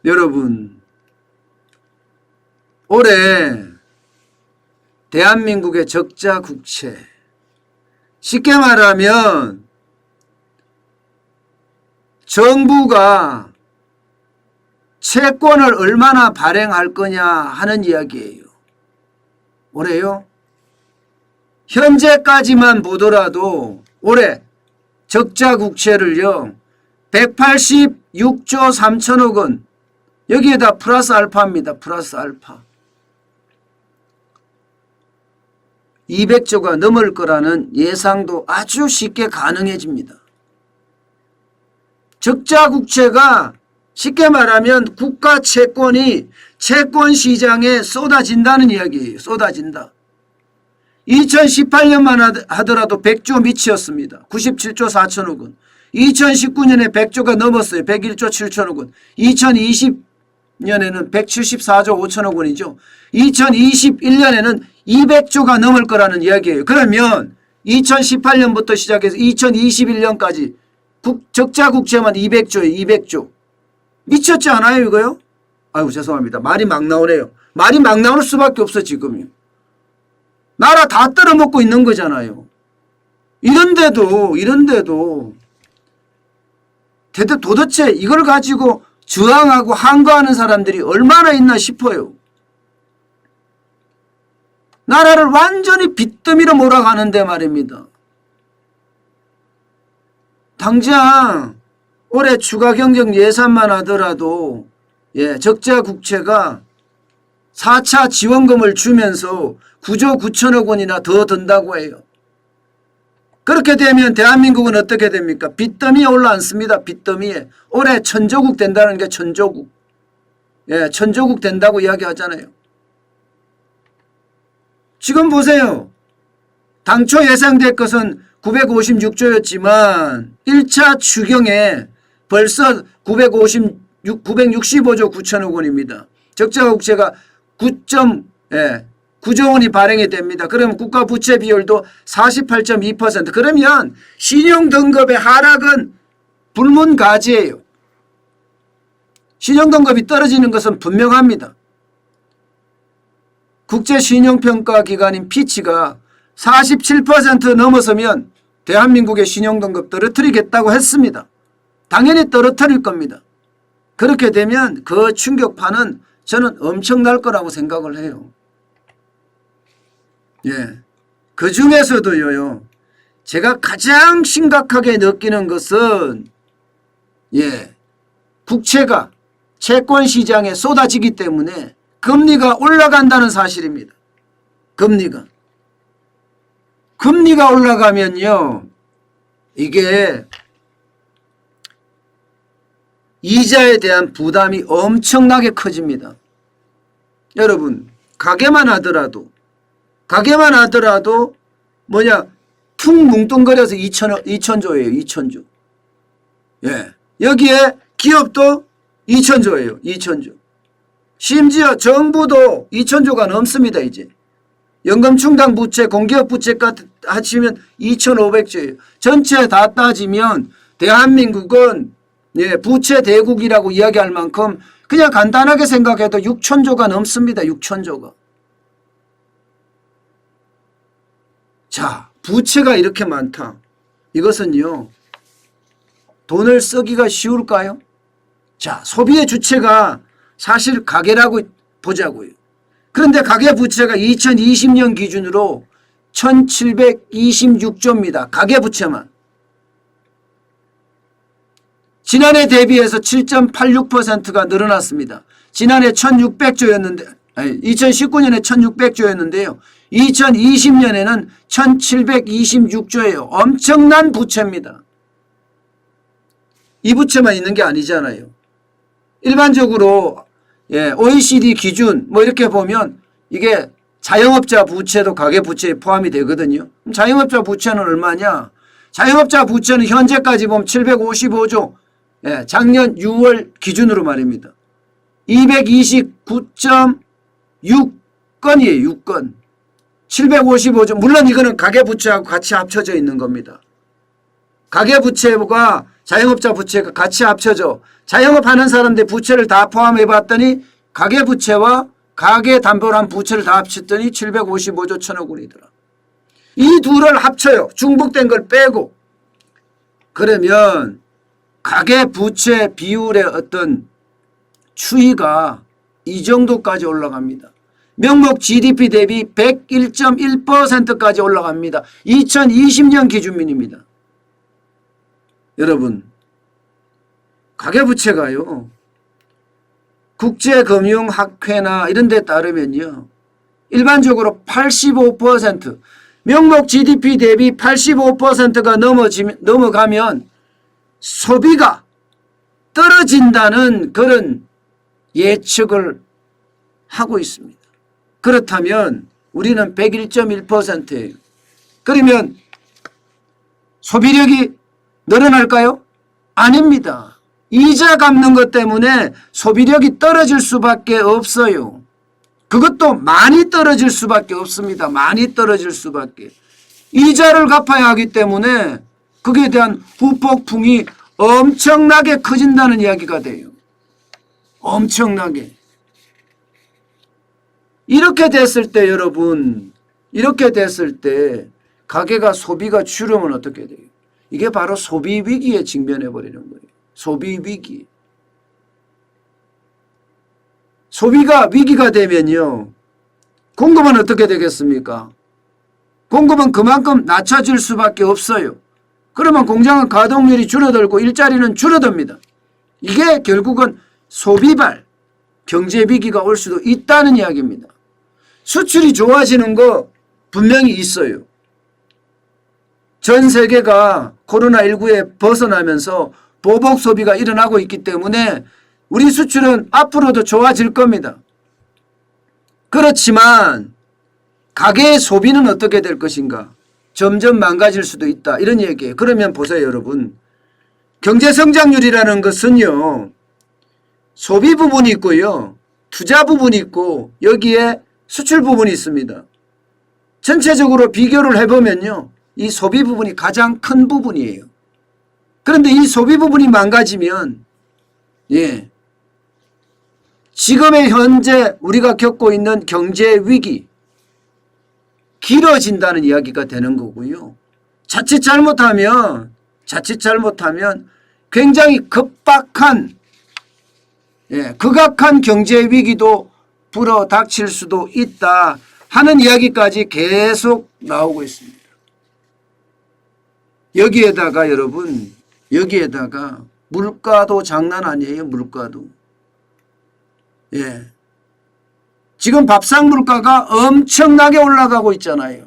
여러분, 올해 대한민국의 적자 국채, 쉽게 말하면 정부가 채권을 얼마나 발행할 거냐 하는 이야기예요. 올해요? 현재까지만 보더라도 올해 적자 국채를요 186조 3천억 원, 여기에다 플러스 알파입니다. 플러스 알파. 200조가 넘을 거라는 예상도 아주 쉽게 가능해집니다. 적자 국채가 쉽게 말하면 국가 채권이 채권 시장에 쏟아진다는 이야기예요. 쏟아진다. 2018년만 하더라도 100조 미치였습니다. 97조 4천억 원. 2019년에 100조가 넘었어요. 101조 7천억 원. 2020년에는 174조 5천억 원이죠. 2021년에는 200조가 넘을 거라는 이야기예요. 그러면 2018년부터 시작해서 2021년까지 적자 국채만 200조예요. 200조. 미쳤지 않아요 이거요? 아이고 죄송합니다. 말이 막 나오네요. 말이 막 나올 수밖에 없어 지금요. 나라 다 떨어먹고 있는 거잖아요. 이런데도 도대체 이걸 가지고 저항하고 항거하는 사람들이 얼마나 있나 싶어요. 나라를 완전히 빚더미로 몰아가는데 말입니다. 당장 올해 추가 경정 예산만 하더라도 적자 국채가 4차 지원금을 주면서 9조 9천억 원이나 더 든다고 해요. 그렇게 되면 대한민국은 어떻게 됩니까? 빚더미에 올라앉습니다. 빚더미에. 올해 천조국 된다는 게 천조국. 천조국 된다고 이야기하잖아요. 지금 보세요. 당초 예상될 것은 956조였지만 1차 추경에 벌써 965조 9천억 원입니다. 적자 국채가 9조 원이 발행이 됩니다. 그러면 국가 부채 비율도 48.2%. 그러면 신용등급의 하락은 불문가지예요. 신용등급이 떨어지는 것은 분명합니다. 국제신용평가기관인 피치가 47% 넘어서면 대한민국의 신용등급 떨어뜨리겠다고 했습니다. 당연히 떨어뜨릴 겁니다. 그렇게 되면 그 충격파는 저는 엄청날 거라고 생각을 해요. 그 중에서도요, 제가 가장 심각하게 느끼는 것은, 국채가 채권 시장에 쏟아지기 때문에 금리가 올라간다는 사실입니다. 금리가 올라가면요, 이게 이자에 대한 부담이 엄청나게 커집니다. 여러분, 가게만 하더라도 퉁 뭉뚱거려서 2천조예요. 2천조. 여기에 기업도 2천조예요. 2천조. 심지어 정부도 2천조가 넘습니다. 이제. 연금충당 부채, 공기업 부채까지 하시면 2,500조예요. 전체 다 따지면 대한민국은 부채 대국이라고 이야기할 만큼 그냥 간단하게 생각해도 6천조가 넘습니다. 6천조가. 자, 부채가 이렇게 많다. 이것은요, 돈을 쓰기가 쉬울까요? 자, 소비의 주체가 사실 가계라고 보자고요. 그런데 가계 부채가 2020년 기준으로 1726조입니다. 가계 부채만. 지난해 대비해서 7.86%가 늘어났습니다. 지난해 1600조였는데 2019년에 1600조였는데요. 2020년에는 1726조예요. 엄청난 부채입니다. 이 부채만 있는 게 아니잖아요. 일반적으로 OECD 기준 이렇게 보면 이게 자영업자 부채도 가계부채에 포함이 되거든요. 그럼 자영업자 부채는 얼마냐? 자영업자 부채는 현재까지 보면 755조, 작년 6월 기준으로 말입니다. 229.6건이에요. 6건. 755조. 물론 이거는 가계부채하고 같이 합쳐져 있는 겁니다. 가계부채가 자영업자 부채가 같이 합쳐져. 자영업하는 사람들 부채를 다 포함해 봤더니 가계부채와 가계담보한 부채를 다 합쳤더니 755조 1천억 원이더라. 이 둘을 합쳐요. 중복된 걸 빼고. 그러면 가계부채 비율의 어떤 추이가 이 정도까지 올라갑니다. 명목 GDP 대비 101.1%까지 올라갑니다. 2020년 기준민입니다. 여러분, 가계부채가요, 국제금융학회나 이런 데 따르면요, 일반적으로 85%, 명목 GDP 대비 85%가 넘어가면 소비가 떨어진다는 그런 예측을 하고 있습니다. 그렇다면 우리는 101.1%예요. 그러면 소비력이 늘어날까요? 아닙니다. 이자 갚는 것 때문에 소비력이 떨어질 수밖에 없어요. 그것도 많이 떨어질 수밖에 없습니다. 많이 떨어질 수밖에. 이자를 갚아야 하기 때문에 그에 대한 후폭풍이 엄청나게 커진다는 이야기가 돼요. 엄청나게. 이렇게 됐을 때 여러분, 이렇게 됐을 때 가계가 소비가 줄으면 어떻게 돼요? 이게 바로 소비 위기에 직면해 버리는 거예요. 소비 위기. 소비가 위기가 되면요, 공급은 어떻게 되겠습니까? 공급은 그만큼 낮춰질 수밖에 없어요. 그러면 공장은 가동률이 줄어들고 일자리는 줄어듭니다. 이게 결국은 소비발 경제 위기가 올 수도 있다는 이야기입니다. 수출이 좋아지는 거 분명히 있어요. 전 세계가 코로나19에 벗어나면서 보복 소비가 일어나고 있기 때문에 우리 수출은 앞으로도 좋아질 겁니다. 그렇지만 가계의 소비는 어떻게 될 것인가? 점점 망가질 수도 있다. 이런 얘기예요. 그러면 보세요, 여러분. 경제성장률이라는 것은요, 소비 부분이 있고요, 투자 부분이 있고 여기에 수출 부분이 있습니다. 전체적으로 비교를 해보면요, 이 소비 부분이 가장 큰 부분이에요. 그런데 이 소비 부분이 망가지면 지금의 현재 우리가 겪고 있는 경제 위기 길어진다는 이야기가 되는 거고요. 자칫 잘못하면 굉장히 급박한 극악한 경제 위기도 불어닥칠 수도 있다 하는 이야기까지 계속 나오고 있습니다. 여기에다가 여러분, 여기에다가 물가도 장난 아니에요. 물가도. 지금 밥상 물가가 엄청나게 올라가고 있잖아요.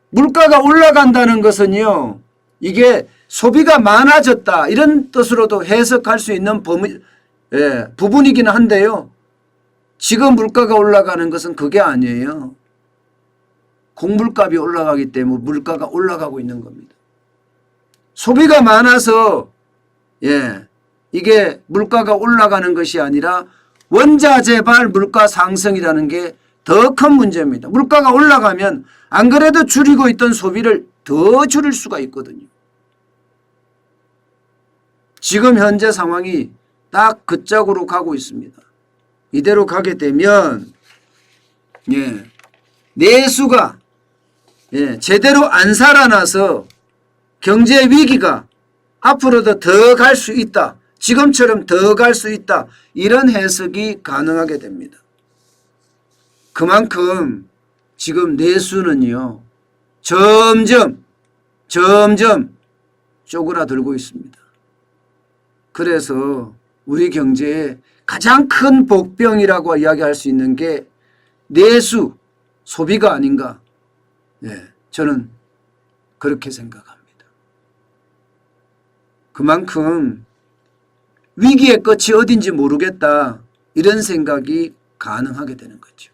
물가가 올라간다는 것은요, 이게 소비가 많아졌다 이런 뜻으로도 해석할 수 있는 부분이긴 한데요. 지금 물가가 올라가는 것은 그게 아니에요. 곡물값이 올라가기 때문에 물가가 올라가고 있는 겁니다. 소비가 많아서 이게 물가가 올라가는 것이 아니라 원자재발 물가 상승이라는 게 더 큰 문제입니다. 물가가 올라가면 안 그래도 줄이고 있던 소비를 더 줄일 수가 있거든요. 지금 현재 상황이 딱 그 짝으로 가고 있습니다. 이대로 가게 되면 내수가 제대로 안 살아나서 경제 위기가 앞으로도 더 갈 수 있다. 지금처럼 더 갈 수 있다. 이런 해석이 가능하게 됩니다. 그만큼 지금 내수는요, 점점 쪼그라들고 있습니다. 그래서 우리 경제의 가장 큰 복병이라고 이야기할 수 있는 게 내수, 소비가 아닌가. 저는 그렇게 생각합니다. 그만큼 위기의 끝이 어딘지 모르겠다. 이런 생각이 가능하게 되는 거죠.